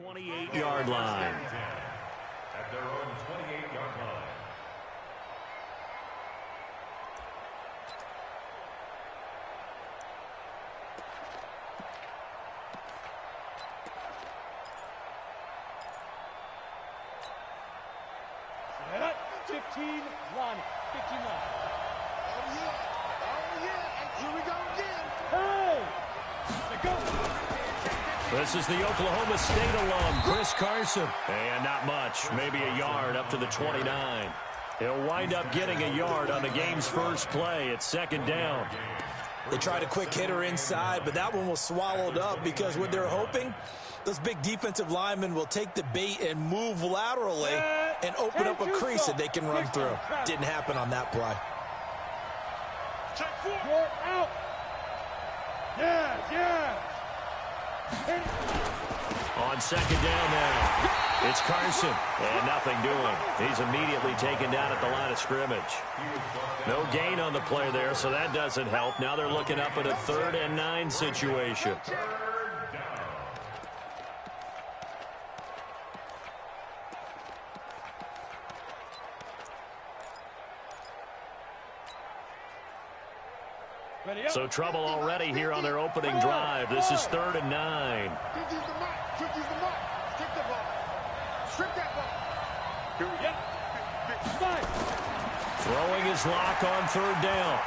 28-yard line. At their own 28-yard line. Set up, 15-1. 15-1. Oh, yeah. And here we go again. Hey! Go! This is the Oklahoma State alum, Chris Carson. And not much, maybe a yard up to the 29. He'll wind up getting a yard on the game's first play. It's second down. They tried a quick hitter inside, but that one was swallowed up because what they're hoping, those big defensive linemen will take the bait and move laterally and open up a crease that they can run through. Didn't happen on that play. Check 4. You're out. Yeah. On second down now, it's Carson, and nothing doing. He's immediately taken down at the line of scrimmage. No gain on the play there, so that doesn't help. Now they're looking up at a 3rd and 9 situation. So trouble already here on their opening drive. This is 3rd and 9. Quick use the mark. Take the ball. Strip that ball. Here we go. Throwing his lock on 3rd down.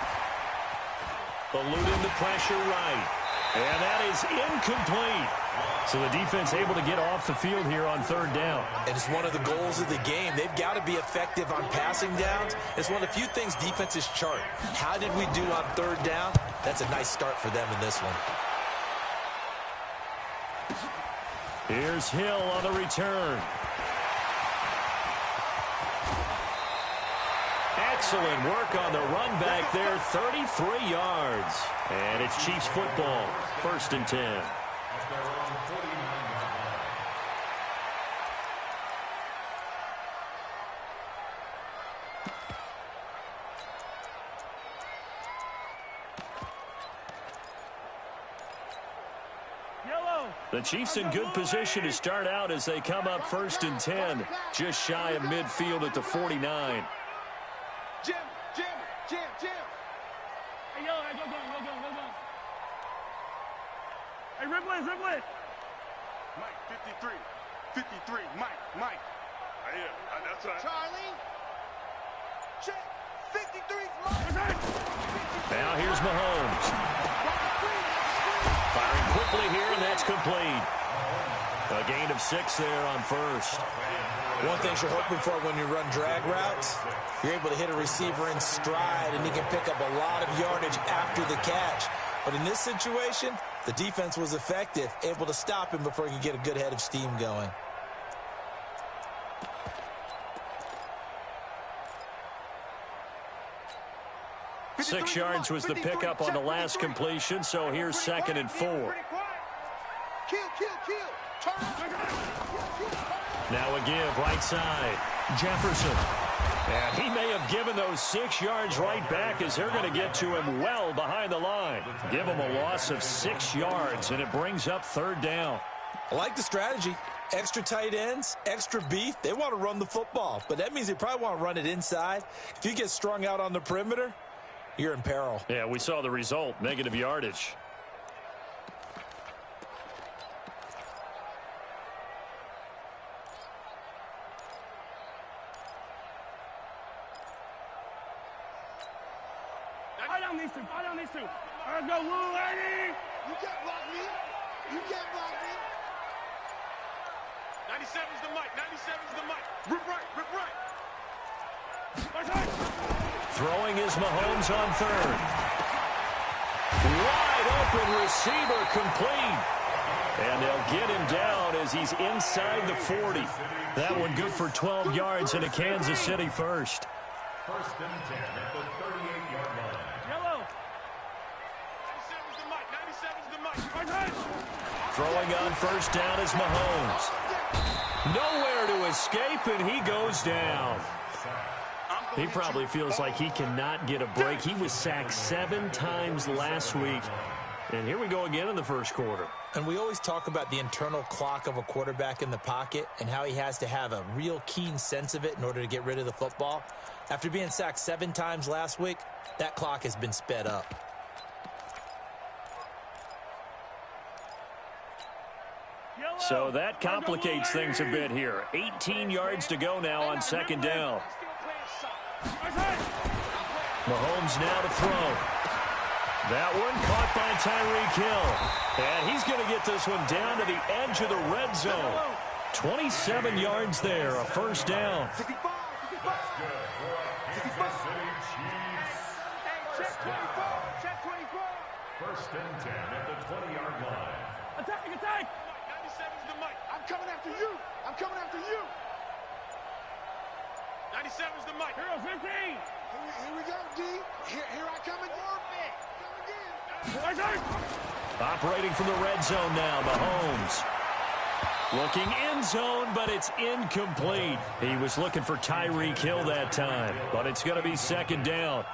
Eluding the pressure right. And that is incomplete. So the defense able to get off the field here on 3rd down. And it's one of the goals of the game. They've got to be effective on passing downs. It's one of the few things defenses chart. How did we do on 3rd down? That's a nice start for them in this one. Here's Hill on the return. Excellent work on the run back there, 33 yards. And it's Chiefs football, 1st and 10. The Chiefs in good position to start out as they come up 1st and 10, just shy of midfield at the 49. Jim. Hey, go. Hey, Ripley. Mike, 53. Mike. That's right. Charlie. Check. 53's Mike. Now here's Mahomes. Firing quickly here, and that's complete. A gain of 6 there on 1st. One thing you're hoping for when you run drag routes, you're able to hit a receiver in stride, and he can pick up a lot of yardage after the catch. But in this situation, the defense was effective, able to stop him before he could get a good head of steam going. Six yards was the pickup on the last completion, so here's 2nd and 4. Kill. Now a give right side. Jefferson. And he may have given those 6 yards right back as they're going to get to him well behind the line. Give him a loss of 6 yards, and it brings up 3rd down. I like the strategy. Extra tight ends, extra beef. They want to run the football, but that means they probably want to run it inside. If you get strung out on the perimeter, you're in peril. Yeah, we saw the result, negative yardage. Fire down these two. Let's go, Lou, lady. You can't block me. 97's the mic. Rip right. Throwing is Mahomes on 3rd. Wide open receiver complete. And they'll get him down as he's inside the 40. That one good for 12 yards and a Kansas City first. 1st and 10 at the 38-yard line. Yellow. 97's the mic. Throwing on 1st down is Mahomes. Nowhere to escape, and he goes down. He probably feels like he cannot get a break. He was sacked 7 times last week. And here we go again in the first quarter. And we always talk about the internal clock of a quarterback in the pocket and how he has to have a real keen sense of it in order to get rid of the football. After being sacked 7 times last week, that clock has been sped up. So that complicates things a bit here. 18 yards to go now on second down. Mahomes now to throw. That one caught by Tyreek Hill. And he's going to get this one down to the edge of the red zone. 27 yards there, a first down. First and 10 at the 20-yard line. Attack, attack! 97's the mic. I'm coming after you. I'm coming after you. 97's the mic. Hero 15! Here we go, D. Here I come again. Come again. Operating from the red zone now, Mahomes. Looking end zone, but it's incomplete. He was looking for Tyreek Hill that time, but it's going to be second down.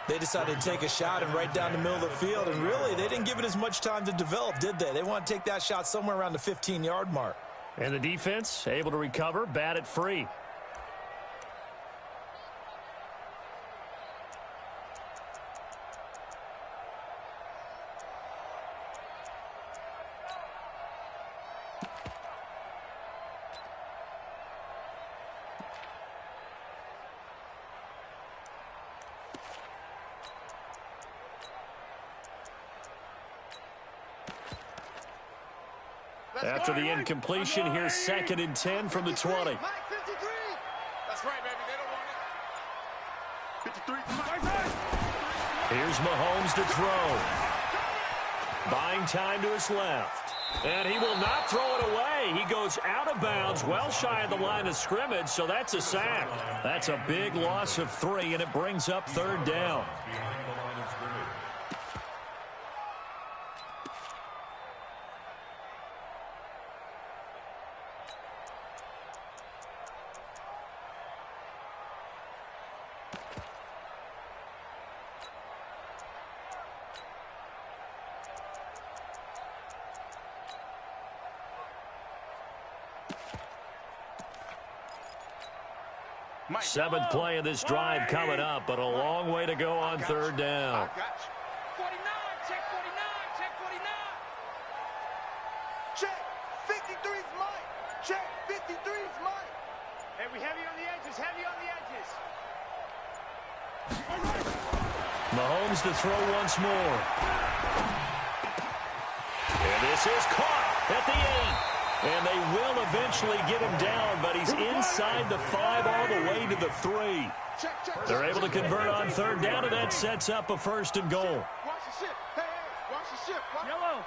They decided to take a shot and right down the middle of the field, and really, they didn't give it as much time to develop, did they? They want to take that shot somewhere around the 15-yard mark. And the defense able to recover, bat it free. After the incompletion, here's second and 10 from the 20. That's right, baby. They don't want it. 53. Here's Mahomes to throw. Buying time to his left. And he will not throw it away. He goes out of bounds, well shy of the line of scrimmage, so that's a sack. That's a big loss of 3, and it brings up third down. Behind the line of scrimmage. Seventh play of this drive coming up, but a long way to go on third down. 49, check 49, check 49. Check, 53's mine. Check, 53's mine. Hey, we heavy on the edges, heavy on the edges. Mahomes to throw once more. And this is caught at the 8. And they will eventually get him down, but he's inside the 5 all the way to the 3. They're able to convert on third down, and that sets up a first and goal. Watch the ship. Hey, watch the ship. Yellow.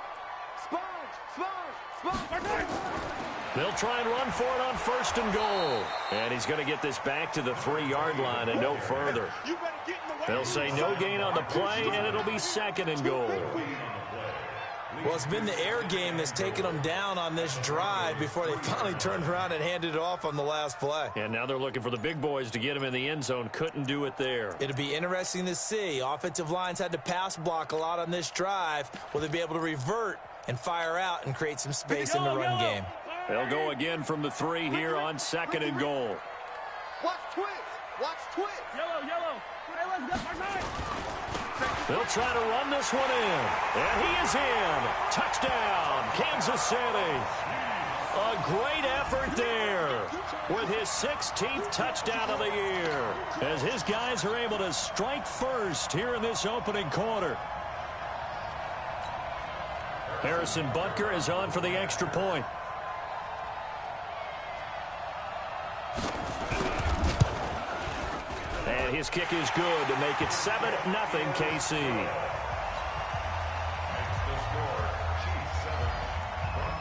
Sponge. They'll try and run for it on first and goal. And he's going to get this back to the 3-yard line and no further. You better get in the way. They'll say no gain on the play, and it'll be second and goal. Well, it's been the air game that's taken them down on this drive before they finally turned around and handed it off on the last play. And now they're looking for the big boys to get him in the end zone. Couldn't do it there. It'll be interesting to see. Offensive lines had to pass block a lot on this drive. Will they be able to revert and fire out and create some space in the run game? They'll go again from the 3 here on second and goal. Watch twist. Yellow. Hey, let's go. They'll try to run this one in. And he is in. Touchdown, Kansas City. A great effort there with his 16th touchdown of the year as his guys are able to strike first here in this opening quarter. Harrison Butker is on for the extra point. And his kick is good to make it 7-0 KC.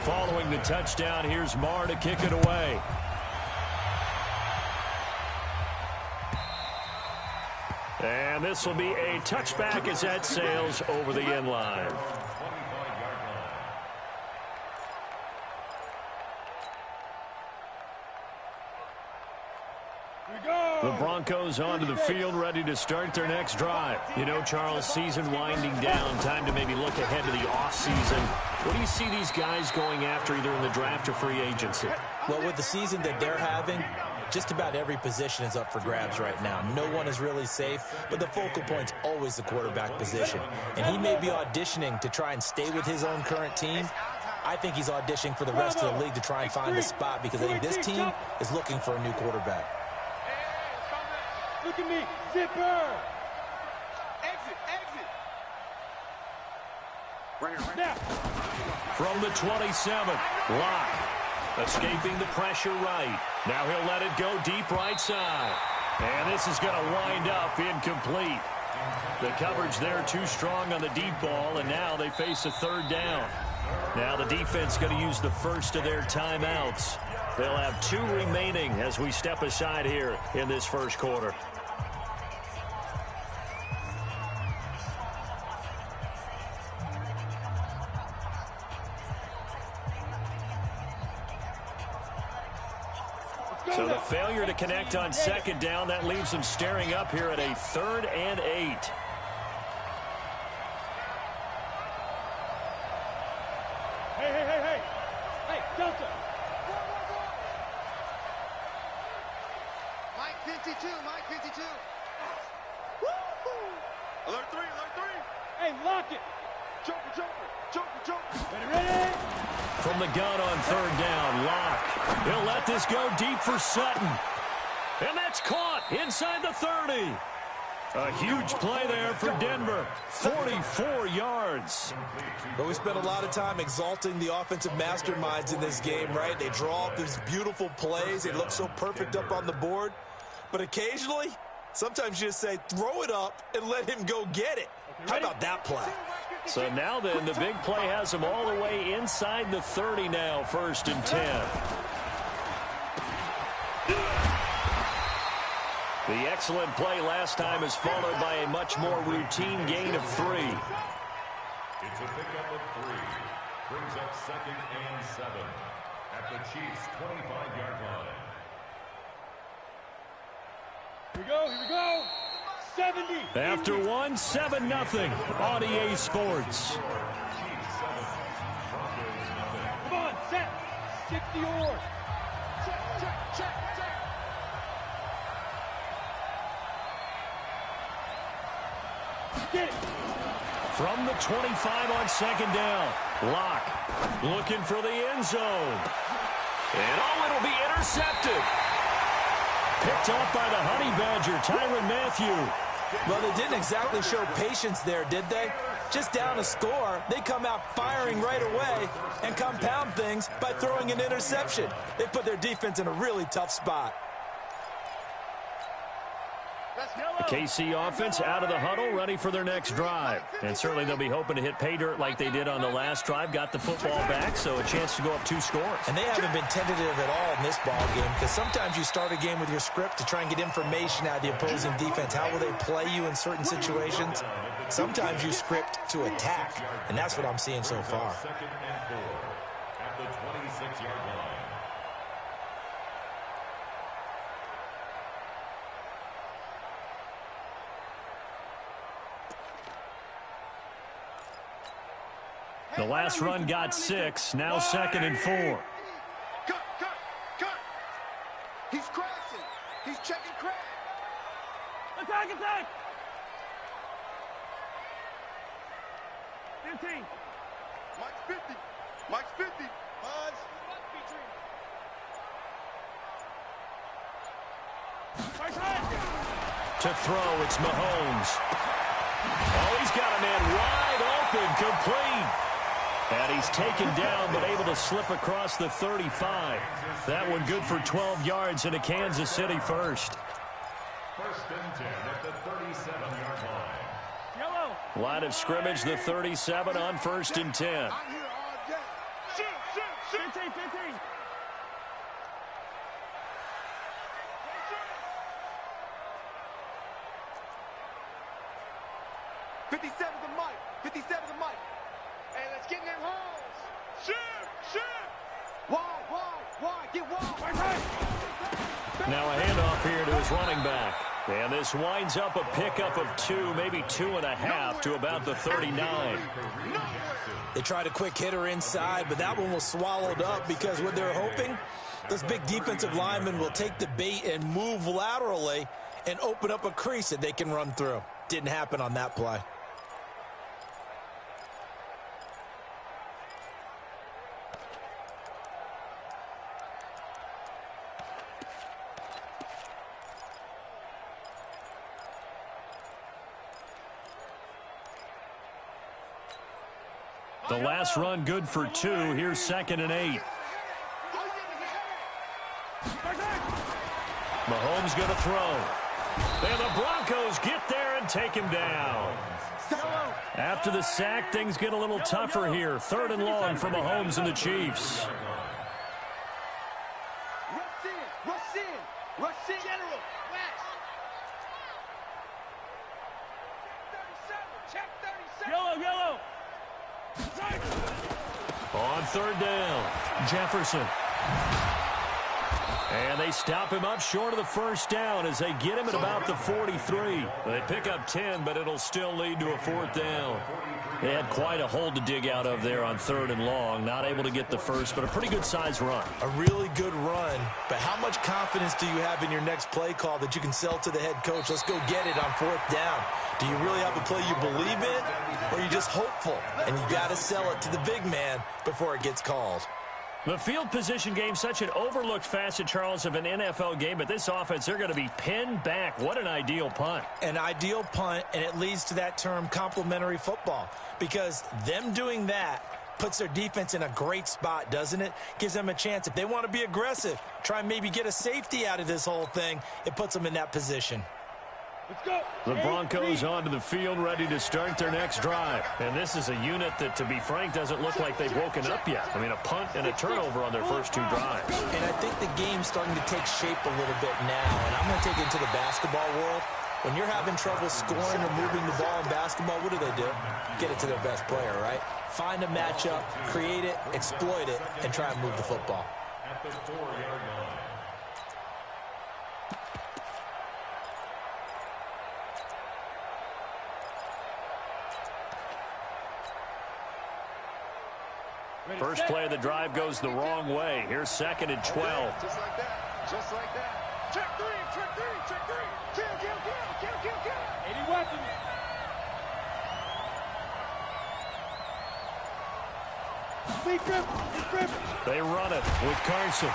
Following the touchdown, here's Marr to kick it away. And this will be a touchback as that sails over the end line. The Broncos onto the field, ready to start their next drive. You know, Charles, season winding down, time to maybe look ahead to the offseason. What do you see these guys going after either in the draft or free agency? Well, with the season that they're having, just about every position is up for grabs right now. No one is really safe, but the focal point's always the quarterback position. And he may be auditioning to try and stay with his own current team. I think he's auditioning for the rest of the league to try and find a spot because I think this team is looking for a new quarterback. Look at me, zipper. Exit, exit. Right here, Now. From the 27, Locke escaping the pressure right. Now he'll let it go deep right side. And this is going to wind up incomplete. The coverage there too strong on the deep ball, and now they face a third down. Now the defense going to use the first of their timeouts. They'll have 2 remaining as we step aside here in this first quarter. So the failure to connect on second down, that leaves them staring up here at a 3rd and 8. Hey, Delta. Mike 52, Mike 52. Woo-hoo. Alert 3, alert 3. Hey, lock it. Joker. Ready? From the gun on 3rd down, Locke. He'll let this go deep for Sutton. And that's caught inside the 30. A huge play there for Denver. 44 yards. But we spent a lot of time exalting the offensive masterminds in this game, right? They draw up these beautiful plays. They look so perfect up on the board. But occasionally, sometimes you just say, throw it up and let him go get it. How about that play? So now then, the big play has them all the way inside the 30 now, 1st and 10. The excellent play last time is followed by a much more routine gain of 3. It's a pickup of 3. Brings up 2nd and 7 at the Chiefs' 25-yard line. Here we go. 70. After 1, 7-0 on EA Sports. Come on, set. 60 yours. Check. Get it. From the 25 on 2nd down, Locke looking for the end zone. And it'll be intercepted. Picked off by the Honey Badger, Tyrann Mathieu. Well, they didn't exactly show patience there, did they? Just down a score, they come out firing right away and compound things by throwing an interception. They put their defense in a really tough spot. The KC offense out of the huddle, ready for their next drive. And certainly they'll be hoping to hit pay dirt like they did on the last drive. Got the football back, so a chance to go up 2 scores. And they haven't been tentative at all in this ball game because sometimes you start a game with your script to try and get information out of the opposing defense. How will they play you in certain situations? Sometimes you script to attack, and that's what I'm seeing so far. 2nd and 4 at the 26-yard line. The last run got 6, now 2nd and 4. Cut. He's crashing. He's checking crash. Attack. 15. Mike's 50. Buzz. To throw, it's Mahomes. Oh, he's got a man wide open, complete. And he's taken down, but able to slip across the 35. That one good for 12 yards into Kansas City first. 1st and 10 at the 37-yard line. Yellow. Line of scrimmage, the 37 on 1st and 10. I'm here all day. Shoot. 15. 57 to Mike. Hey, let's get in them holes. Shoot. Wide, get wide. Now a handoff here to his running back. And this winds up a pickup of 2, maybe 2.5 to about the 39. They tried a quick hitter inside, but that one was swallowed up because what they're hoping, this big defensive lineman will take the bait and move laterally and open up a crease that they can run through. Didn't happen on that play. The last run good for 2. Here's 2nd and 8. Mahomes going to throw. And the Broncos get there and take him down. After the sack, things get a little tougher here. 3rd and long for Mahomes and the Chiefs. Rush in. General. Check 37. Yellow. On 3rd down, Jefferson. And they stop him up short of the 1st down as they get him at about the 43. They pick up 10, but it'll still lead to a 4th down. They had quite a hole to dig out of there on 3rd and long. Not able to get the first, but a pretty good-sized run. A really good run, but how much confidence do you have in your next play call that you can sell to the head coach? Let's go get it on 4th down. Do you really have a play you believe in, or are you just hopeful? And you got to sell it to the big man before it gets called. The field position game, such an overlooked facet, Charles, of an NFL game, but this offense, they're going to be pinned back. What an ideal punt. An ideal punt, and it leads to that term complementary football, because them doing that puts their defense in a great spot, doesn't it? Gives them a chance. If they want to be aggressive, try and maybe get a safety out of this whole thing, it puts them in that position. Let's go. The Broncos onto the field, ready to start their next drive. And this is a unit that, to be frank, doesn't look like they've woken up yet. I mean, a punt and a turnover on their first 2 drives. And I think the game's starting to take shape a little bit now. And I'm going to take it into the basketball world. When you're having trouble scoring or moving the ball in basketball, what do? Get it to their best player, right? Find a matchup, create it, exploit it, and try and move the football. At the 4-yard line. First play of the drive goes the wrong way. Here's 2nd and 12. Just like that. Just like that. Check 3. Kill. 80 weapons. They run it with Carson.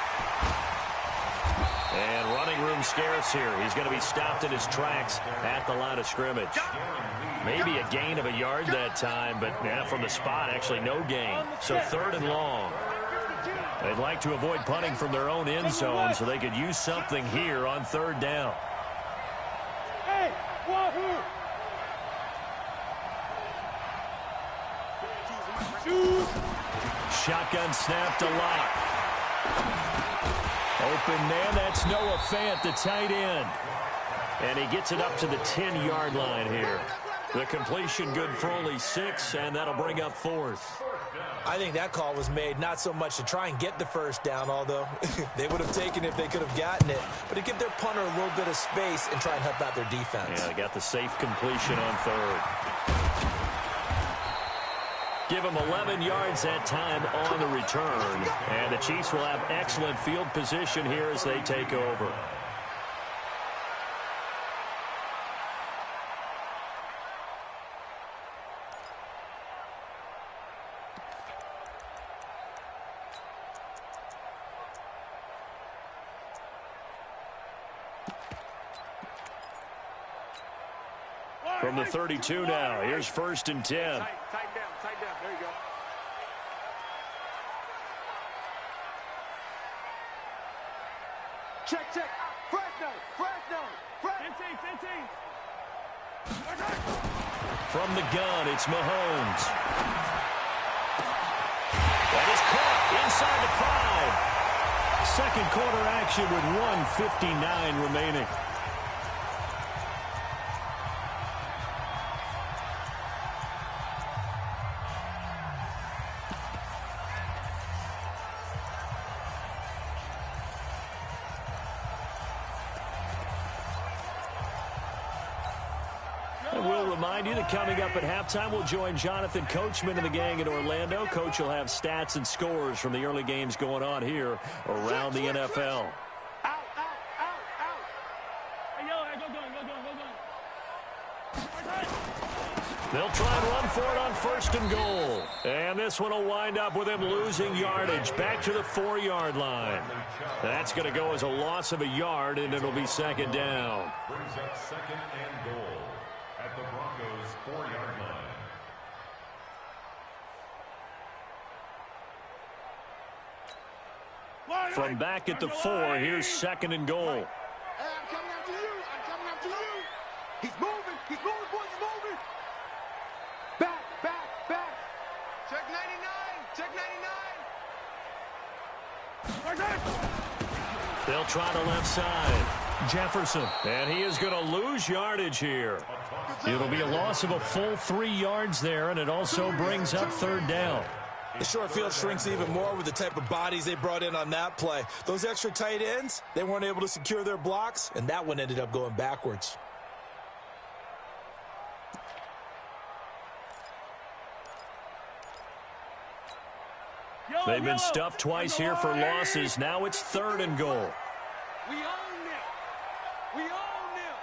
And running room scarce here. He's going to be stopped in his tracks at the line of scrimmage. Maybe a gain of a yard that time, but from the spot, actually no gain. So 3rd and long. They'd like to avoid punting from their own end zone so they could use something here on 3rd down. Hey, Wahoo! Shotgun snap to Lock. Open man, that's Noah Fant, the tight end. And he gets it up to the 10-yard line here. The completion good for only 6, and that'll bring up 4th. I think that call was made not so much to try and get the 1st down, although they would have taken it if they could have gotten it, but to give their punter a little bit of space and try and help out their defense. Yeah, they got the safe completion on 3rd. Give them 11 yards that time on the return, and the Chiefs will have excellent field position here as they take over. From the 32 now, here's 1st and 10. Tight down. There you go. Check. Fresno. 15. From the gun, it's Mahomes. That is caught inside the 5. Second quarter action with 1:59 remaining. And we'll remind you that coming up at halftime, we'll join Jonathan Coachman and the gang in Orlando. Coach will have stats and scores from the early games going on here around the NFL. They'll try and run for it on 1st and goal. And this one will wind up with him losing yardage back to the 4-yard line. That's going to go as a loss of a yard, and it'll be 2nd down. Brings up 2nd and goal at the Broncos' 4-yard line. From back at the 4, here's 2nd and goal. Hey, I'm coming after you. I'm coming after you. He's moving. He's moving, boys. He's moving. Back. Check 99. Check 99. They'll try the left side. Jefferson. And he is going to lose yardage here. It'll be a loss of a full 3 yards there, and it also brings up 3rd down. The short field shrinks even more with the type of bodies they brought in on that play. Those extra tight ends, they weren't able to secure their blocks, and that one ended up going backwards. They've been stuffed twice here for losses. Now it's 3rd and goal. We own them. We own them.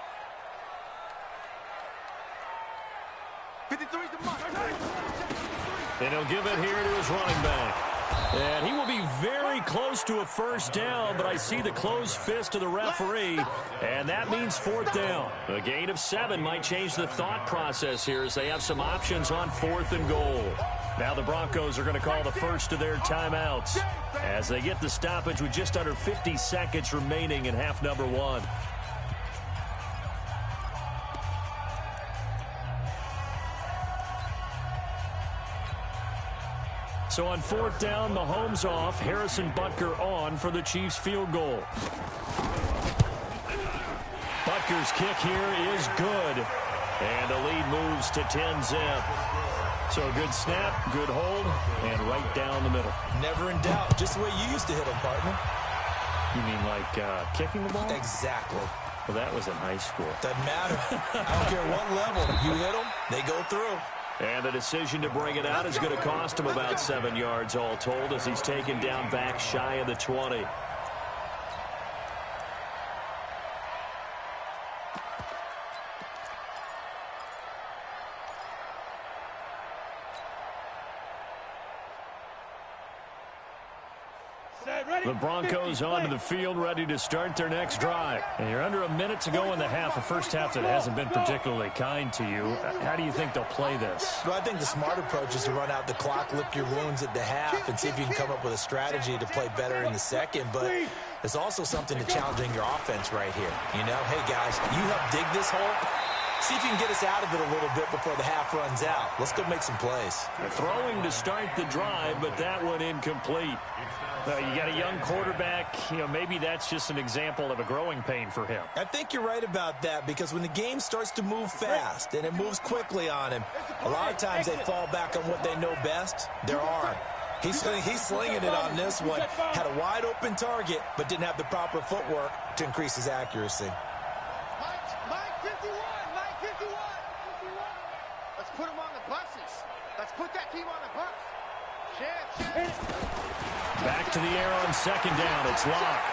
53's the mark. And he'll give it here to his running back. And he will be very close to a 1st down, but I see the closed fist of the referee, and that means 4th down. A gain of 7 might change the thought process here as they have some options on 4th and goal. Now the Broncos are going to call the first of their timeouts as they get the stoppage with just under 50 seconds remaining in half number 1. So on 4th down, Mahomes off, Harrison Butker on for the Chiefs field goal. Butker's kick here is good, and the lead moves to 10-zip. So a good snap, good hold, and right down the middle. Never in doubt, just the way you used to hit them, partner. You mean like kicking the ball? Exactly. Well, that was in high school. Doesn't matter. I don't care what level. You hit them, they go through. And the decision to bring it out is going to cost him about 7 yards all told as he's taken down back shy of the 20. The Broncos onto the field, ready to start their next drive. And you're under a minute to go in the half, a first half that hasn't been particularly kind to you. How do you think they'll play this? Well, I think the smart approach is to run out the clock, lick your wounds at the half, and see if you can come up with a strategy to play better in the second. But there's also something to challenging your offense right here. You know, hey, guys, you help dig this hole. See if you can get us out of it a little bit before the half runs out. Let's go make some plays. Throwing to start the drive, but that one incomplete. You got a young quarterback. You know, maybe that's just an example of a growing pain for him. I think you're right about that because when the game starts to move fast and it moves quickly on him, a lot of times they fall back on what they know best, their arm. He's slinging it on this one. Had a wide open target, but didn't have the proper footwork to increase his accuracy. Mike 51. Let's put him on the buses. Let's put that team on the bus. Back to the air on 2nd down. It's Locke.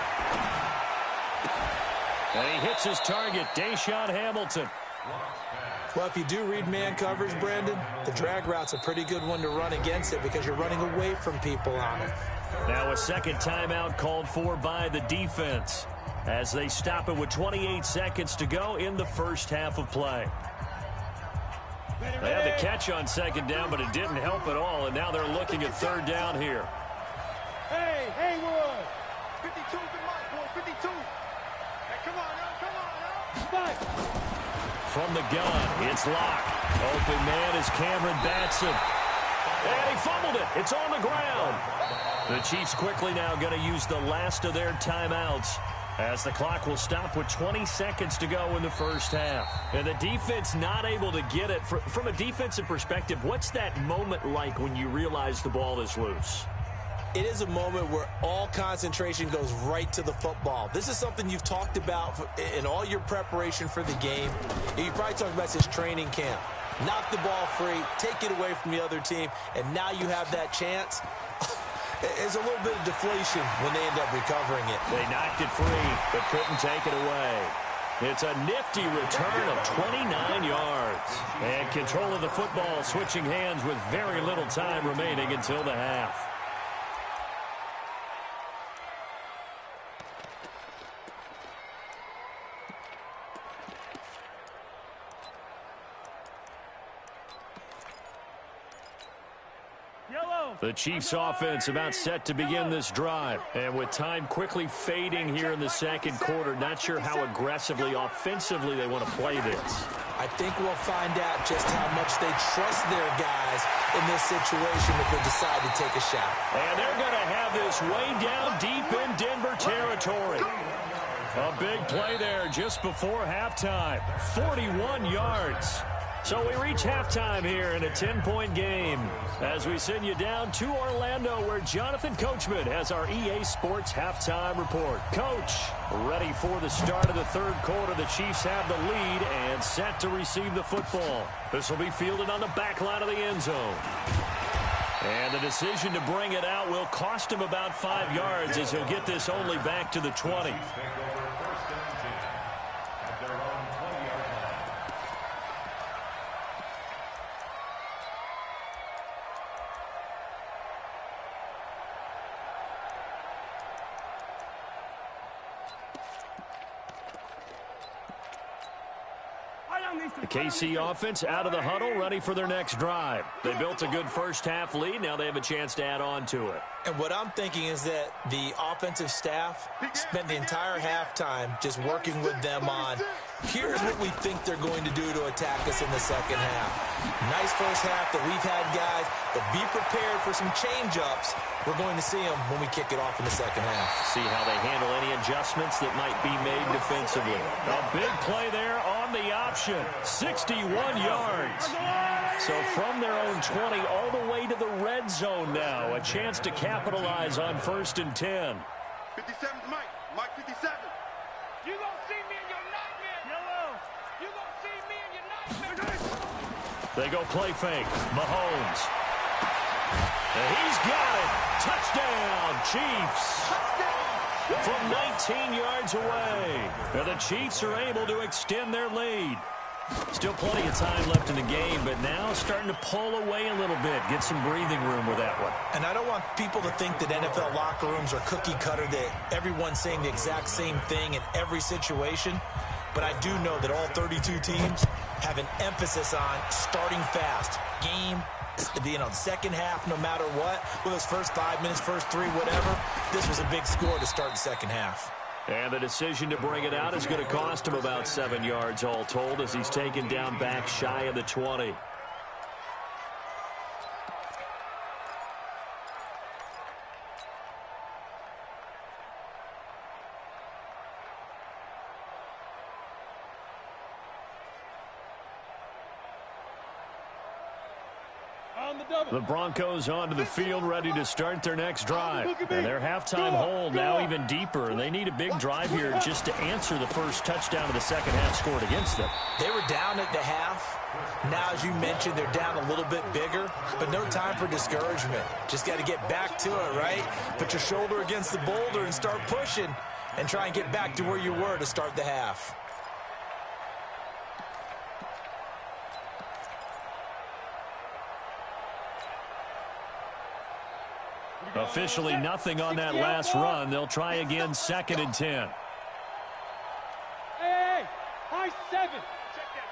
And he hits his target, Deshaun Hamilton. Well, if you do read man coverage, Brandon, the drag route's a pretty good one to run against it because you're running away from people on it. Now a second timeout called for by the defense as they stop it with 28 seconds to go in the first half of play. They had the catch on 2nd down, but it didn't help at all, and now they're looking at 3rd down here. Hey, Haywood. 52 is the mark, boy. 52. Hey, come on, now. From the gun, it's Locke. Open man is Cameron Batson. And he fumbled it. It's on the ground. The Chiefs quickly now going to use the last of their timeouts as the clock will stop with 20 seconds to go in the first half. And the defense not able to get it. From a defensive perspective, what's that moment like when you realize the ball is loose? it is a moment where all concentration goes right to the football. This is something you've talked about in all your preparation for the game. You probably talked about since training camp. Knock the ball free, take it away from the other team, and now you have that chance. There's a little bit of deflation when they end up recovering it. They knocked it free, but couldn't take it away. It's a nifty return of 29 yards. And control of the football switching hands with very little time remaining until the half. The Chiefs offense about set to begin this drive. And with time quickly fading here in the second quarter, not sure how aggressively, offensively they want to play this. I think we'll find out just how much they trust their guys in this situation if they decide to take a shot. And they're going to have this way down deep in Denver territory. A big play there just before halftime. 41 yards. So we reach halftime here in a 10-point game as we send you down to Orlando where Jonathan Coachman has our EA Sports halftime report. Coach, ready for the start of the third quarter. The Chiefs have the lead and set to receive the football. This will be fielded on the back line of the end zone. And the decision to bring it out will cost him about 5 yards as he'll get this only back to the 20. The KC offense out of the huddle, ready for their next drive. They built a good first-half lead. Now they have a chance to add on to it. And what I'm thinking is that the offensive staff spent the entire halftime just working with them on, here's what we think they're going to do to attack us in the second half. Nice first half that we've had, guys, but be prepared for some change-ups. We're going to see them when we kick it off in the second half. See how they handle any adjustments that might be made defensively. A big play there on the option. 61 yards. So from their own 20 all the way to the red zone now. A chance to capitalize on 1st and 10. 57's Mike. Mike 57. You gonna see me in your nightmare. Yellow. You gonna see me in your nightmare. They go play fake. Mahomes. And he's got it. Touchdown, Chiefs. From 19 yards away. And the Chiefs are able to extend their lead. Still plenty of time left in the game, but now starting to pull away a little bit. Get some breathing room with that one. And I don't want people to think that NFL locker rooms are cookie cutter, that everyone's saying the exact same thing in every situation. But I do know that all 32 teams have an emphasis on starting fast. Game, the second half, no matter what, whether it's first 5 minutes, first 3, whatever, this was a big score to start the second half. And the decision to bring it out is going to cost him about 7 yards all told as he's taken down back shy of the 20. The Broncos onto the field ready to start their next drive. And their halftime hole now even deeper. And they need a big drive here just to answer the first touchdown of the second half scored against them. They were down at the half. Now, as you mentioned, they're down a little bit bigger, but no time for discouragement. Just got to get back to it, right? Put your shoulder against the boulder and start pushing and try and get back to where you were to start the half. Officially nothing on that last run. They'll try again 2nd and 10. Hey, high 7.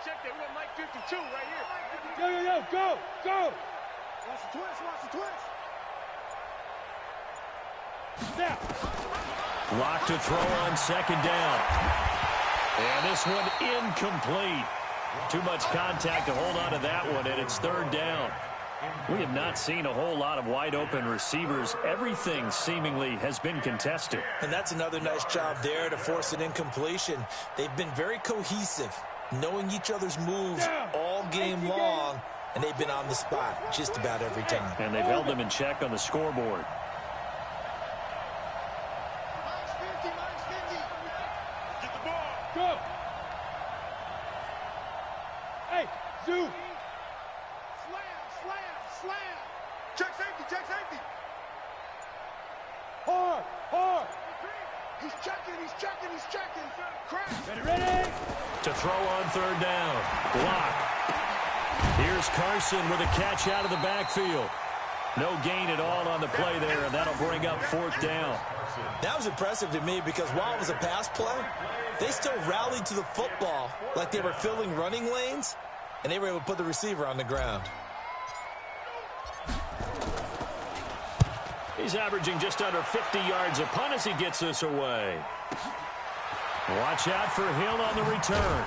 Check that. We got Mike 52 right here. Yo, go. Watch the twist. Now. Lock to throw on 2nd down. And this one incomplete. Too much contact to hold on to that one, and it's 3rd down. We have not seen a whole lot of wide-open receivers. Everything seemingly has been contested. And that's another nice job there to force an incompletion. They've been very cohesive, knowing each other's moves all game long, and they've been on the spot just about every time. And they've held them in check on the scoreboard. Hey, Zoo. Slam. Check safety. Hard. He's checking. Crack. Ready. To throw on third down. Block. Here's Carson with a catch out of the backfield. No gain at all on the play there, and that'll bring up fourth down. That was impressive to me because while it was a pass play, they still rallied to the football like they were filling running lanes, and they were able to put the receiver on the ground. He's averaging just under 50 yards a punt as he gets this away. Watch out for Hill on the return.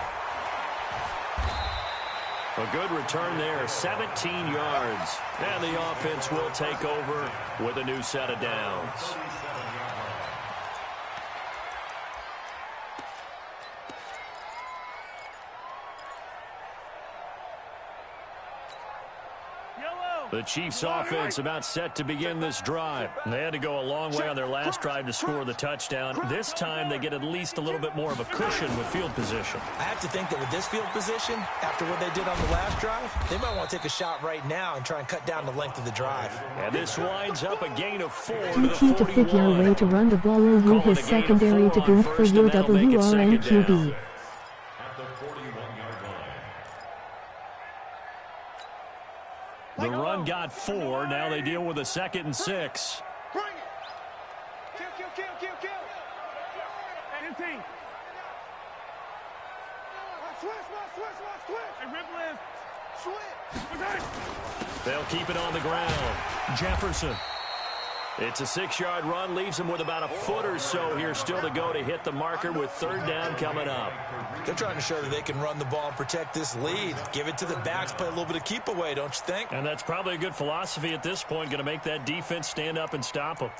A good return there, 17 yards. And the offense will take over with a new set of downs. The Chiefs offense about set to begin this drive. They had to go a long way on their last drive to score the touchdown. This time they get at least a little bit more of a cushion with field position. I have to think that with this field position, after what they did on the last drive, they might want to take a shot right now and try and cut down the length of the drive. And this winds up a gain of 4 to the TT to figure a way to run the ball over his secondary to boost for your WRNQB. The run got 4. Now they deal with a 2nd and 6. Bring it. Kill. 15. Switch. Hey, Ripple Switch. They'll keep it on the ground. Jefferson. It's a 6-yard run, leaves him with about a foot or so here still to go to hit the marker with third down coming up. They're trying to show that they can run the ball and protect this lead. Give it to the backs, play a little bit of keep away, don't you think? And that's probably a good philosophy at this point, going to make that defense stand up and stop them.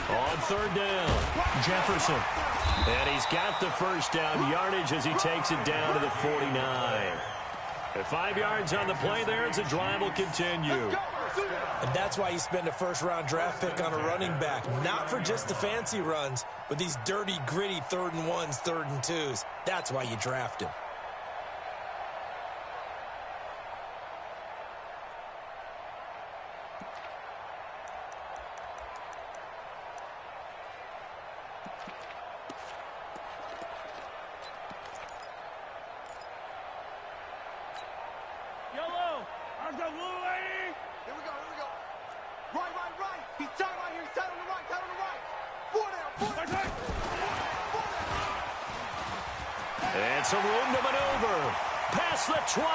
On third down, Jefferson. And he's got the first down yardage as he takes it down to the 49. At 5 yards on the play there as the drive will continue. And that's why you spend a first-round draft pick on a running back. Not for just the fancy runs, but these dirty, gritty 3rd and 1s, 3rd and 2s. That's why you draft him. And some room to maneuver. Past the 20.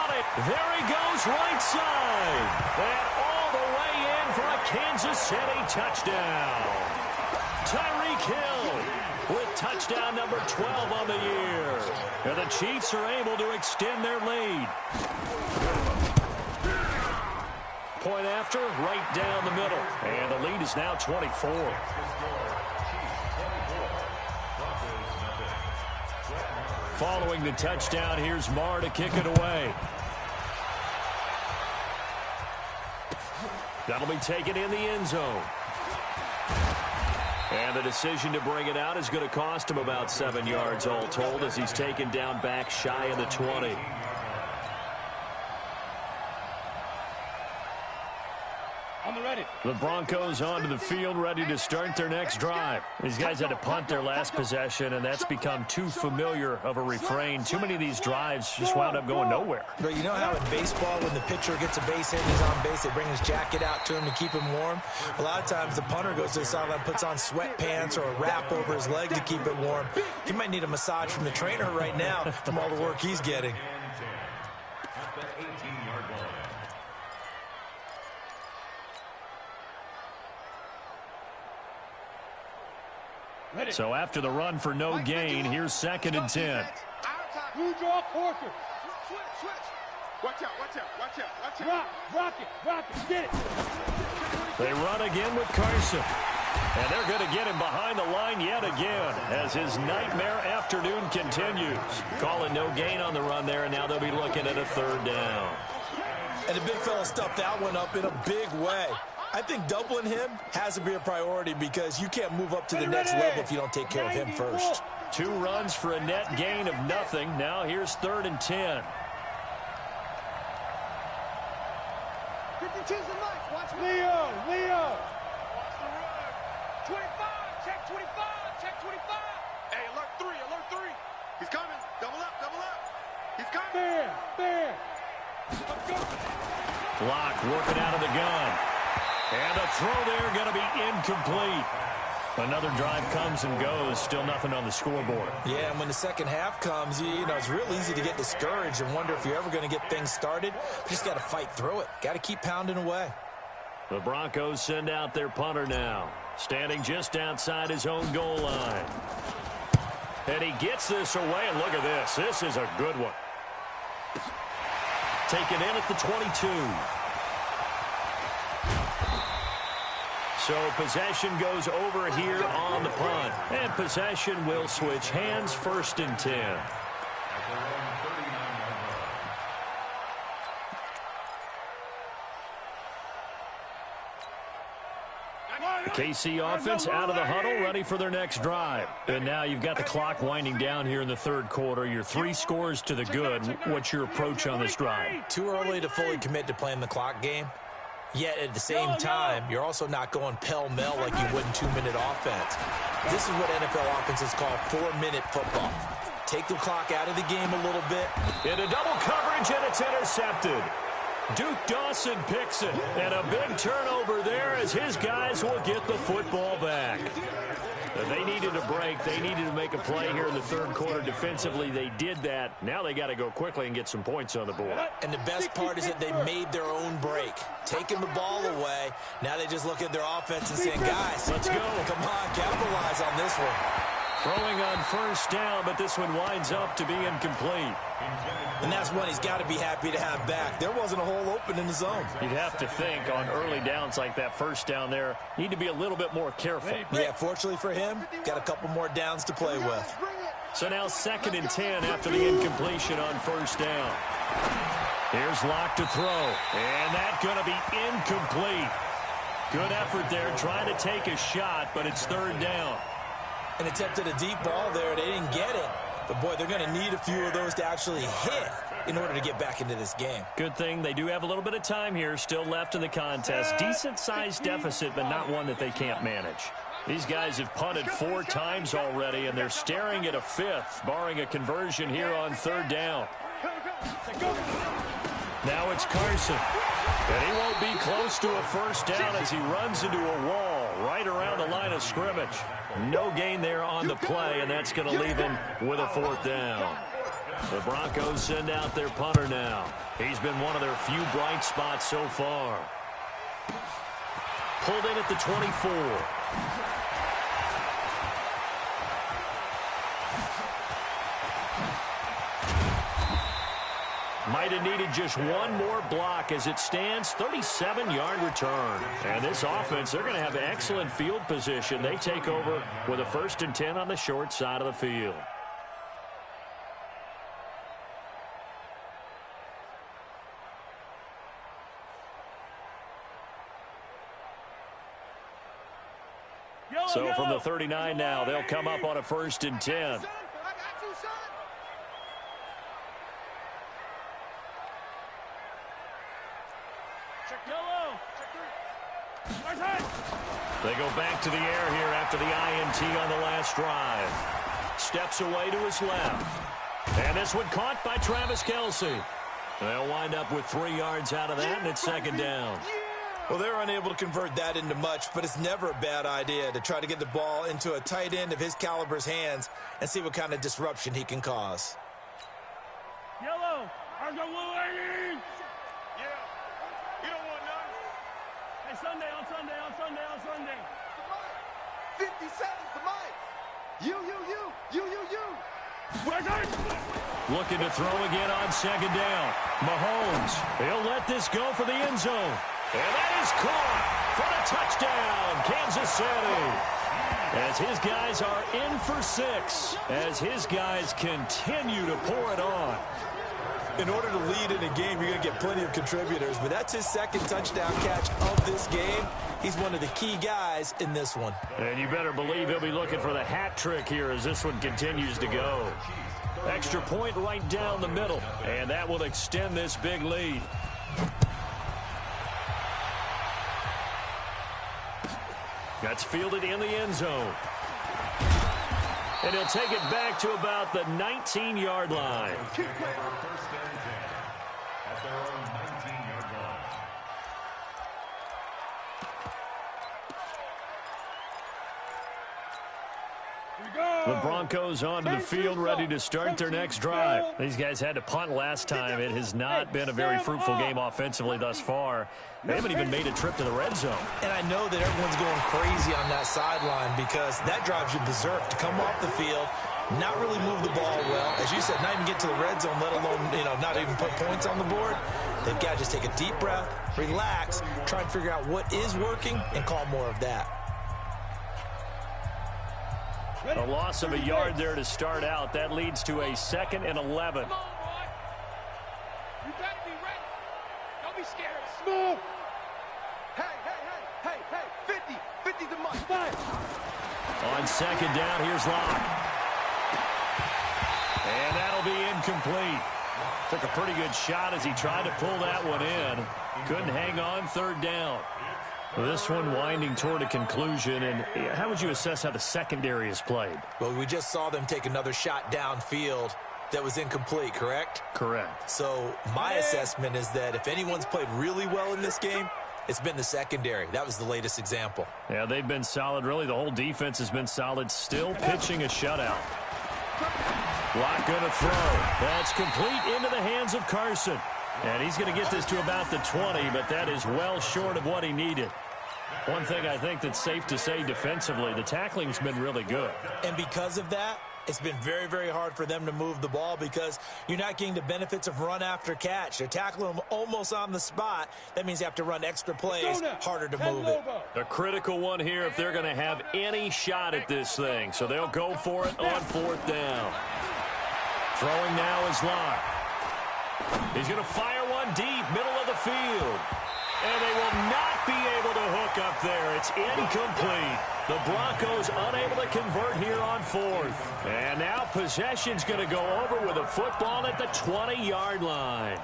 There he goes right side. And all the way in for a Kansas City touchdown. Tyreek Hill with touchdown number 12 on the year. And the Chiefs are able to extend their lead. Point after, right down the middle. And the lead is now 24. Following the touchdown, here's Marr to kick it away. That'll be taken in the end zone. And the decision to bring it out is going to cost him about 7 yards all told as he's taken down back shy of the 20. The Broncos onto the field ready to start their next drive. These guys had to punt their last possession, and that's become too familiar of a refrain. Too many of these drives just wound up going nowhere. But you know how in baseball, when the pitcher gets a base hit and he's on base, they bring his jacket out to him to keep him warm? A lot of times the punter goes to the sideline, puts on sweatpants or a wrap over his leg to keep it warm. He might need a massage from the trainer right now from all the work he's getting. At the 18-yard line. So after the run for no gain, here's 2nd and 10. You draw Porter. Switch. Watch out, watch out, watch out, watch out. Rock it, get it. They run again with Carson. And they're going to get him behind the line yet again as his nightmare afternoon continues. Calling no gain on the run there, and now they'll be looking at a 3rd down. And the big fella stuffed that one up in a big way. I think doubling him has to be a priority because you can't move up to the next level if you don't take care of him first. 2 runs for a net gain of nothing. Now here's 3rd and 10. 52's a knife. Watch Leo. Watch the run. 25, check 25, check 25. Hey, alert 3. He's coming. Double up. He's coming. There. Let's go. Locke working out of the gun. And the throw there going to be incomplete. Another drive comes and goes. Still nothing on the scoreboard. Yeah, and when the second half comes, you know, it's real easy to get discouraged and wonder if you're ever going to get things started. You just got to fight through it. Got to keep pounding away. The Broncos send out their punter now. Standing just outside his own goal line. And he gets this away, and look at this. This is a good one. Taken in at the 22. So possession goes over here on the punt. And possession will switch hands, 1st and 10. The KC offense out of the huddle, ready for their next drive. And now you've got the clock winding down here in the 3rd quarter. You're 3 scores to the good. What's your approach on this drive? Too early to fully commit to playing the clock game. Yet at the same time, you're also not going pell-mell like you would in 2-minute offense. This is what NFL offenses call 4-minute football. Take the clock out of the game a little bit. Into double coverage, and it's intercepted. Duke Dawson picks it, and a big turnover there as his guys will get the football back. They needed a break. They needed to make a play here in the 3rd quarter. Defensively, they did that. Now they got to go quickly and get some points on the board. And the best part is that they made their own break. Taking the ball away, now they just look at their offense and saying, guys, let's go. Come on, capitalize on this one. Throwing on 1st down, but this one winds up to be incomplete. And that's one he's got to be happy to have back. There wasn't a hole open in the zone. You'd have to think on early downs like that 1st down there, need to be a little bit more careful. Yeah, fortunately for him, got a couple more downs to play with. So now 2nd and 10 after the incompletion on 1st down. Here's Locke to throw, and that's going to be incomplete. Good effort there, trying to take a shot, but it's 3rd down. And attempted a deep ball there. They didn't get it. But, boy, they're going to need a few of those to actually hit in order to get back into this game. Good thing they do have a little bit of time here still left in the contest. Decent-sized deficit, but not one that they can't manage. These guys have punted 4 times already, and they're staring at a 5th, barring a conversion here on 3rd down. Now it's Carson. And he won't be close to a 1st down as he runs into a wall right around the line of scrimmage. No gain there on the play, and that's going to leave him with a 4th down. The Broncos send out their punter now. He's been one of their few bright spots so far. Pulled in at the 24. Might have needed just one more block as it stands, 37-yard return. And this offense, they're going to have excellent field position. They take over with a 1st and 10 on the short side of the field. So from the 39 now, they'll come up on a 1st and 10. They go back to the air here after the INT on the last drive. Steps away to his left. And this one caught by Travis Kelce. They'll wind up with 3 yards out of that, and it's 2nd down. Well, they're unable to convert that into much, but it's never a bad idea to try to get the ball into a tight end of his caliber's hands and see what kind of disruption he can cause. Yellow, I'm the Blue Ladies. Yeah, you don't want none. Hey, Sunday. 57's the mic. You. Looking to throw again on second down. Mahomes, he'll let this go for the end zone. And that is caught for the touchdown, Kansas City. As his guys are in for 6, as his guys continue to pour it on. In order to lead in a game, you're going to get plenty of contributors, but that's his second touchdown catch of this game. He's one of the key guys in this one. And you better believe he'll be looking for the hat trick here as this one continues to go. Extra point right down the middle, and that will extend this big lead. That's fielded in the end zone. And he'll take it back to about the 19-yard line. First and 10 at their own 19-yard line. The Broncos onto the field, ready to start their next drive. These guys had to punt last time. It has not been a very fruitful game offensively thus far. They haven't even made a trip to the red zone. And I know that everyone's going crazy on that sideline because that drives you berserk to come off the field, not really move the ball well. As you said, not even get to the red zone, let alone, not even put points on the board. They've got to just take a deep breath, relax, try and figure out what is working and call more of that. A loss of a yard there to start out. That leads to a 2nd and 11. Come on, Roy. You better be ready. Don't be scared. Smooth. Hey. 50. 50's the must. On second down, here's Locke. And that'll be incomplete. Took a pretty good shot as he tried to pull that one in. Couldn't hang on third down. This one winding toward a conclusion, and how would you assess how the secondary is played? Well, we just saw them take another shot downfield that was incomplete, correct? Correct. So my assessment is that if anyone's played really well in this game, it's been the secondary. That was the latest example. Yeah, they've been solid. Really, the whole defense has been solid. Still pitching a shutout. Locke going to throw. That's complete into the hands of Carson. And he's going to get this to about the 20, but that is well short of what he needed. One thing I think that's safe to say defensively, the tackling's been really good. And because of that, it's been very, very hard for them to move the ball because you're not getting the benefits of run after catch. They're tackling them almost on the spot. That means you have to run extra plays, harder to move it. A critical one here if they're going to have any shot at this thing. So they'll go for it on 4th down. Throwing now is Locke. He's going to fire one deep, middle of the field. And they will not be able to hook up there. It's incomplete. The Broncos unable to convert here on 4th. And now possession's going to go over with a football at the 20-yard line.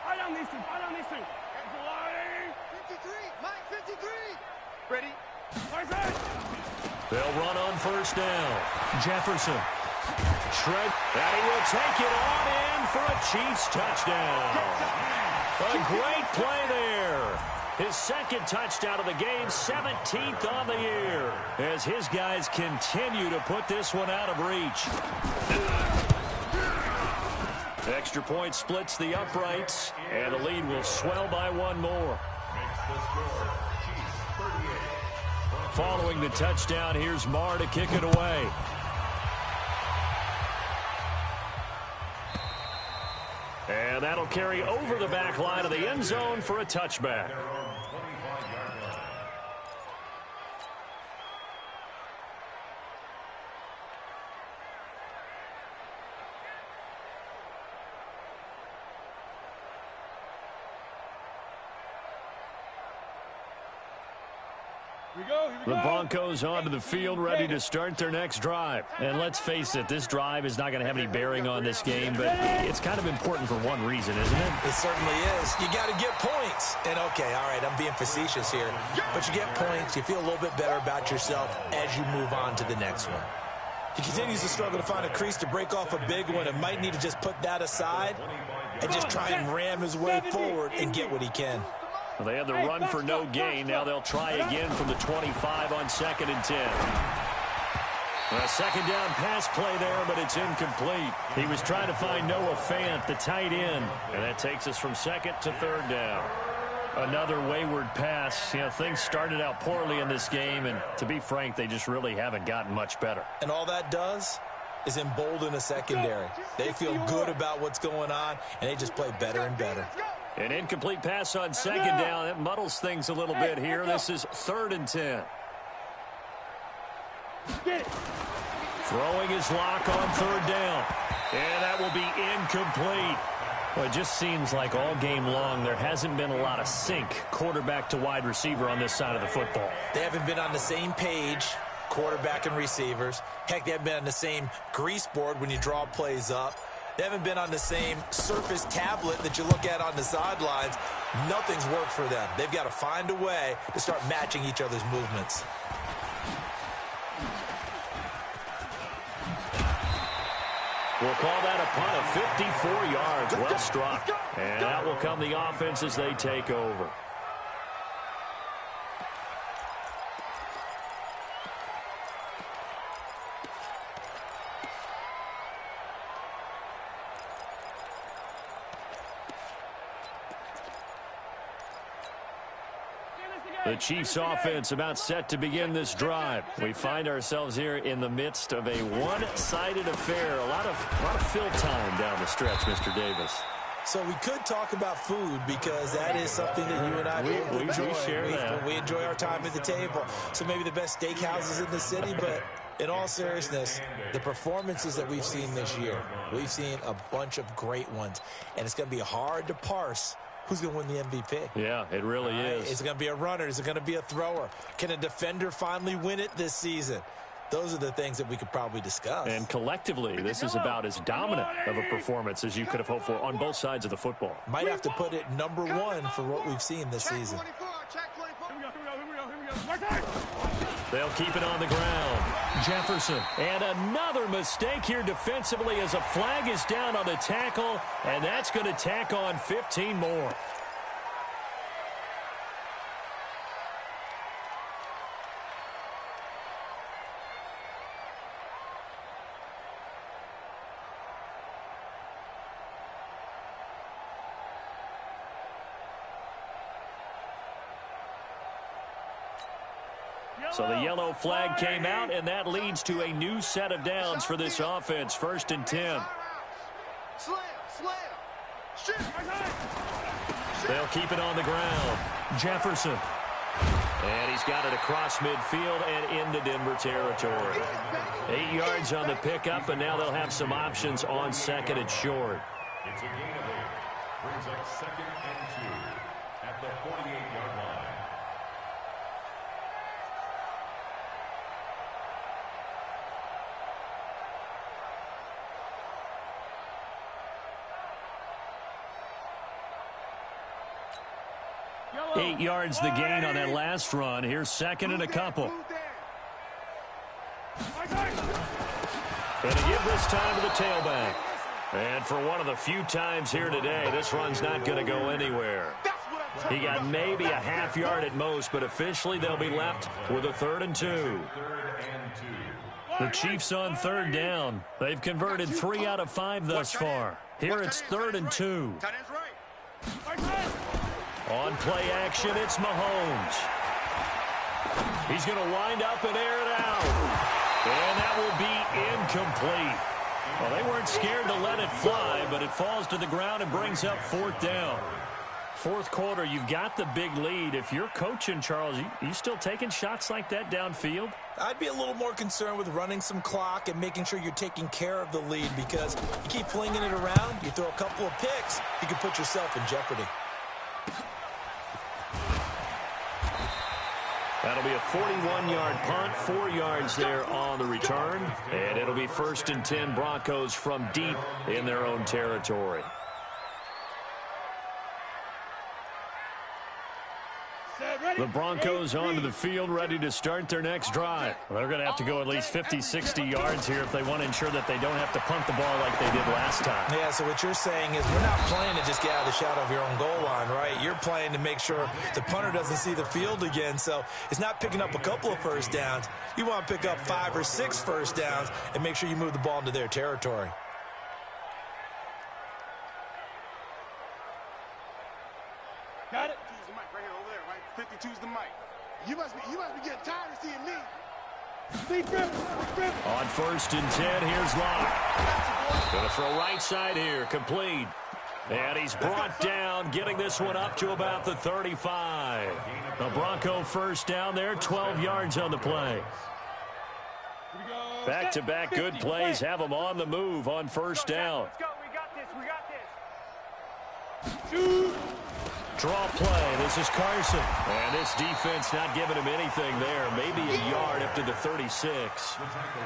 Fire on these two. 53. Mike, 53. Ready? They'll run on 1st down. Jefferson. And he will take it on in for a Chiefs touchdown. A great play there. His 2nd touchdown of the game, 17th on the year. As his guys continue to put this one out of reach. Extra point splits the uprights, and the lead will swell by one more. Makes the score Chiefs 38. Following the touchdown, here's Marr to kick it away. And that'll carry over the back line of the end zone for a touchback. Their own 25-yard line. The Broncos onto the field, ready to start their next drive. And let's face it, this drive is not going to have any bearing on this game, but it's kind of important for one reason, isn't it? It certainly is. You got to get points. And, okay, all right, I'm being facetious here. But you get points, you feel a little bit better about yourself as you move on to the next one. He continues to struggle to find a crease to break off a big one and might need to just put that aside and just try and ram his way forward and get what he can. Well, they had the run for no gain. Now they'll try again from the 25 on 2nd and 10. A 2nd down pass play there, but it's incomplete. He was trying to find Noah Fant, the tight end. And that takes us from 2nd to 3rd down. Another wayward pass. You know, things started out poorly in this game, and to be frank, they just really haven't gotten much better. And all that does is embolden a secondary. They feel good about what's going on, and they just play better and better. An incomplete pass on second down. That muddles things a little bit here. This is 3rd and 10. Throwing his lock on 3rd down. And that will be incomplete. Well, it just seems like all game long there hasn't been a lot of sync quarterback to wide receiver on this side of the football. They haven't been on the same page, quarterback and receivers. Heck, they haven't been on the same grease board when you draw plays up. They haven't been on the same Surface tablet that you look at on the sidelines. Nothing's worked for them. They've got to find a way to start matching each other's movements. We'll call that a punt of 54 yards. Well struck. And out will come the offense as they take over. The Chiefs offense about set to begin this drive. We find ourselves here in the midst of a one-sided affair. A lot of fill time down the stretch, Mr. Davis. So we could talk about food because that is something that you and I both enjoy. We share that. We enjoy our time at the table. So maybe the best steakhouses in the city, but in all seriousness, the performances that we've seen this year, we've seen a bunch of great ones. And it's going to be hard to parse who's going to win the MVP. Yeah, it really is. Is it going to be a runner? Is it going to be a thrower? Can a defender finally win it this season? Those are the things that we could probably discuss. And collectively, this is about as dominant of a performance as you could have hoped for on both sides of the football. Might have to put it number one for what we've seen this season. They'll keep it on the ground. Jefferson. And another mistake here defensively as a flag is down on the tackle, and that's going to tack on 15 more. So the yellow flag came out, and that leads to a new set of downs for this offense. 1st and 10. They'll keep it on the ground. Jefferson. And he's got it across midfield and into Denver territory. 8 yards on the pickup, and now they'll have some options on 2nd and short. It's a gain of 8. Brings up 2nd and 2 at the 48-yard line. Yellow. 8 yards the gain on that last run. Here's 2nd and a couple. Going to give this time to the tailback. And for one of the few times here today, this run's not going to go anywhere. He got maybe a half yard at most, but officially they'll be left with a 3rd and 2. The Chiefs on 3rd down. They've converted 3 out of 5 thus far. Here it's 3rd and 2. On play action, it's Mahomes. He's going to wind up and air it out. And that will be incomplete. Well, they weren't scared to let it fly, but it falls to the ground and brings up 4th down. 4th quarter, you've got the big lead. If you're coaching, Charles, you still taking shots like that downfield? I'd be a little more concerned with running some clock and making sure you're taking care of the lead, because you keep flinging it around, you throw a couple of picks, you can put yourself in jeopardy. That'll be a 41-yard punt, 4 yards there on the return. And it'll be 1st and 10 Broncos from deep in their own territory. The Broncos onto the field, ready to start their next drive. They're going to have to go at least 50, 60 yards here if they want to ensure that they don't have to punt the ball like they did last time. Yeah, so what you're saying is we're not playing to just get out of the shadow of your own goal line, right? You're playing to make sure the punter doesn't see the field again. So it's not picking up a couple of first downs. You want to pick up 5 or 6 first downs and make sure you move the ball into their territory. Got it. choose the mic. You must be getting tired of seeing me. On 1st and 10, here's Locke. Going to throw right side here, complete. And he's brought down, getting this one up to about the 35. The Bronco first down there, 12 yards on the play. Back-to-back good plays have them on the move on 1st down. Let's go. We got this. Draw play. This is Carson. And this defense not giving him anything there. Maybe a yard up to the 36.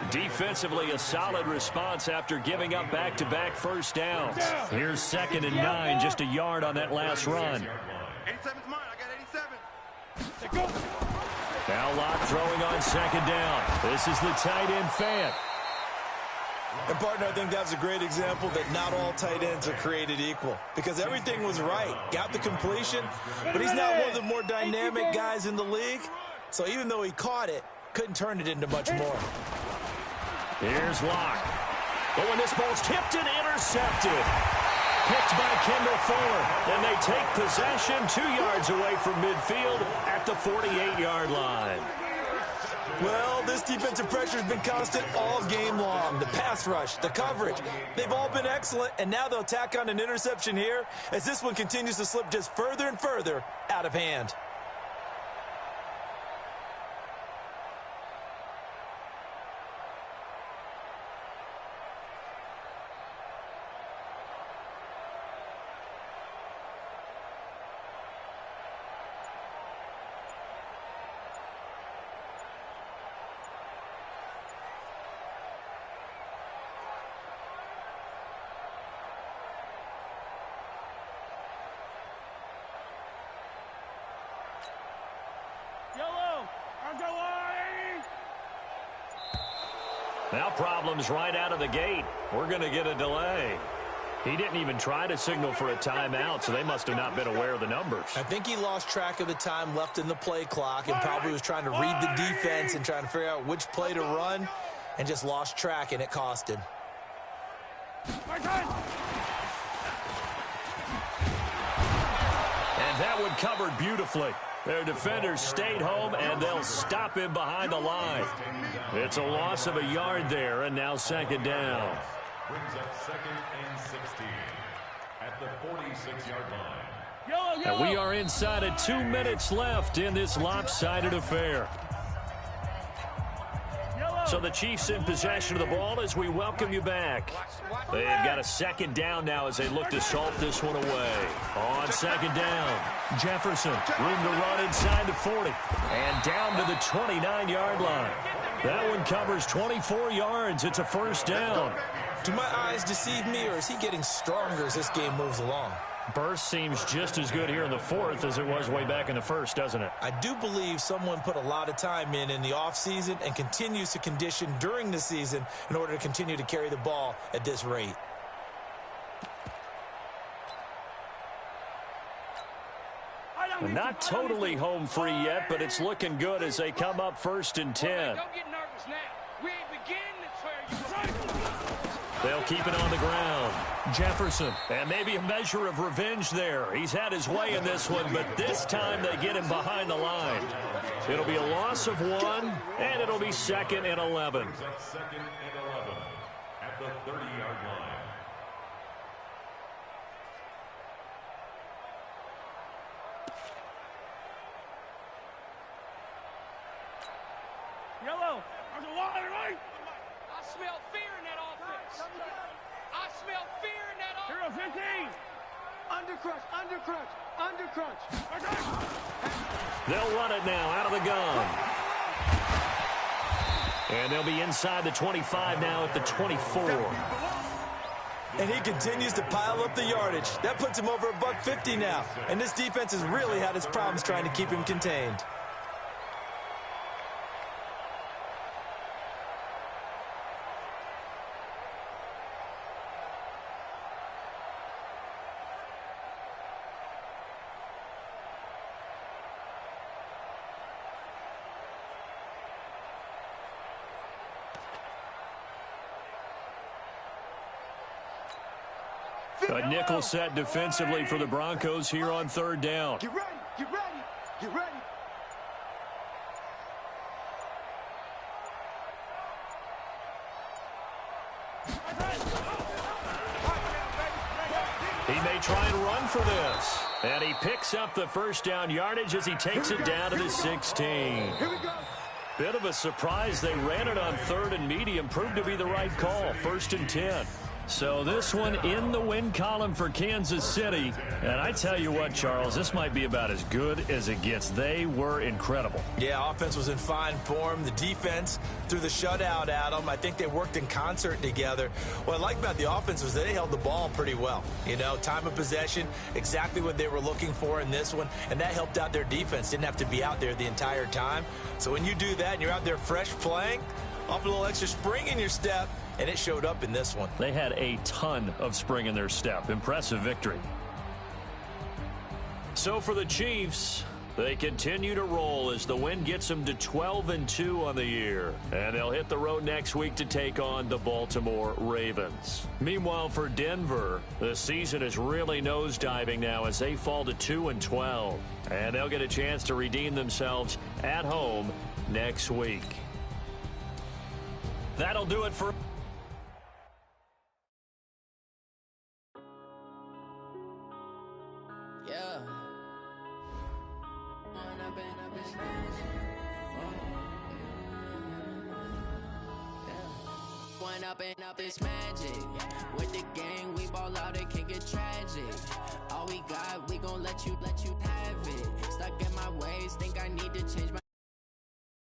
Defensively, a solid response after giving up back-to-back first downs. Here's 2nd and 9, just a yard on that last run. 87's mine. I got 87. Let's go. Now Locke throwing on 2nd down. This is the tight end, Fant. And, partner, I think that's a great example that not all tight ends are created equal because everything was right. Got the completion, but he's not one of the more dynamic guys in the league. So even though he caught it, couldn't turn it into much more. Here's Locke. But when this ball's tipped and intercepted. Picked by Kendall Fuller. And they take possession 2 yards away from midfield at the 48-yard line. Well, this defensive pressure has been constant all game long. The pass rush, the coverage, they've all been excellent, and now they'll tack on an interception here as this one continues to slip just further and further out of hand. Now problems right out of the gate. We're going to get a delay. He didn't even try to signal for a timeout, so they must have not been aware of the numbers. I think he lost track of the time left in the play clock and probably was trying to read the defense and trying to figure out which play to run and just lost track, and it cost him. And that one covered beautifully. Their defenders stayed home, and they'll stop him behind the line. It's a loss of a yard there, and now 2nd down. Brings up 2nd and 16 at the 46-yard line. And we are inside of 2 minutes left in this lopsided affair. So the Chiefs in possession of the ball as we welcome you back. They've got a 2nd down now as they look to salt this one away. On 2nd down, Jefferson, room to run inside the 40. And down to the 29-yard line. That one covers 24 yards. It's a 1st down. Do my eyes deceive me, or is he getting stronger as this game moves along? Burst seems just as good here in the 4th as it was way back in the 1st, doesn't it? I do believe someone put a lot of time in the offseason and continues to condition during the season in order to continue to carry the ball at this rate. Well, not totally home free yet, but it's looking good as they come up 1st and 10. Don't get nervous now. We ain't beginning to swear you. They'll keep it on the ground. Jefferson, and maybe a measure of revenge there. He's had his way in this one, but this time they get him behind the line. It'll be a loss of 1, and it'll be 2nd and 11. 2nd and 11 at the 30-yard line. Yellow. There's a lot right. I smell fear in that offense. I smell fear in that offense. 15. Undercrunch, undercrunch, undercrunch. They'll run it now out of the gun. And they'll be inside the 25 now at the 24. And he continues to pile up the yardage. That puts him over $150 now. And this defense has really had its problems trying to keep him contained. A nickel set defensively for the Broncos here on 3rd down. Get ready, get ready, get ready. He may try and run for this. And he picks up the first down yardage as he takes it down to the 16. Bit of a surprise. They ran it on 3rd and medium. Proved to be the right call. 1st and 10. So this one in the win column for Kansas City. And I tell you what, Charles, this might be about as good as it gets. They were incredible. Yeah, offense was in fine form. The defense threw the shutout at them. I think they worked in concert together. What I like about the offense was they held the ball pretty well. You know, time of possession, exactly what they were looking for in this one. And that helped out their defense. Didn't have to be out there the entire time. So when you do that and you're out there fresh playing, off a little extra spring in your step, and it showed up in this one. They had a ton of spring in their step. Impressive victory. So for the Chiefs, they continue to roll as the win gets them to 12-2 on the year. And they'll hit the road next week to take on the Baltimore Ravens. Meanwhile, for Denver, the season is really nosediving now as they fall to 2-12. And they'll get a chance to redeem themselves at home next week. That'll do it for... Up is magic. With the gang, we ball out, it can get tragic. All we got, we gon' let you